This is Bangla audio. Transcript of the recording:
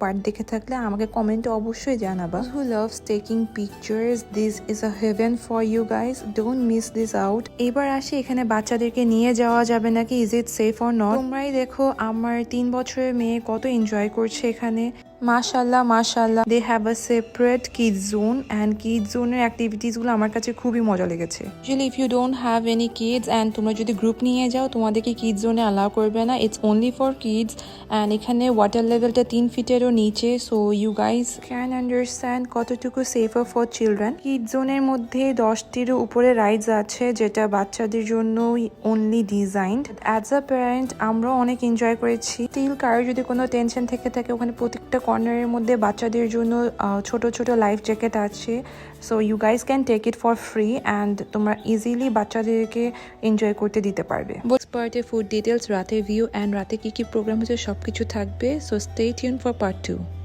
পার্ট দেখে থাকলে আমাকে কমেন্টে অবশ্যই জানাবা। Who loves taking pictures, this is a heaven for you guys, don't miss this out. এবার আসি এখানে বাচ্চাদেরকে নিয়ে যাওয়া যাবে নাকি, is it safe or not? তোমরাই দেখো আমার 3 বছরের মেয়ে কত এনজয় করছে এখানে। মাশাল্লাহ মাশাল্লাহ, they have a separate kids zone and kids জোনের অ্যাক্টিভিটিসগুলো আমার কাছে খুবই মজা লেগেছে। Actually if you don't have any kids and তোমরা যদি গ্রুপ নিয়ে যাও তোমাদেরকে কিডস জোনে অ্যালাউ করবে না, it's only for kids. And এখানে ওয়াটার লেভেলটা 3 ফিটেরও নিচে, so you guys can understand কতটুকু সেফার ফর চিলড্রেন। কিডস জোনের মধ্যে 10টিরও উপরে রাইডস আছে যেটা বাচ্চাদের জন্য only designed. As a parent আমরাও অনেক এনজয় করেছি। স্টিল কারো যদি কোনো টেনশন থেকে থাকে, ওখানে প্রত্যেকটা কর্নারের মধ্যে বাচ্চাদের জন্য ছোট ছোট লাইফ জ্যাকেট আছে, so you guys can take it for free and তোমরা ইজিলি বাচ্চাদেরকে এনজয় করতে দিতে পারবে। পার্টে ফুড ডিটেলস, রাতের ভিউ অ্যান্ড রাতে কি কি প্রোগ্রাম হচ্ছে সবকিছু থাকবে, so stay tune for part 2।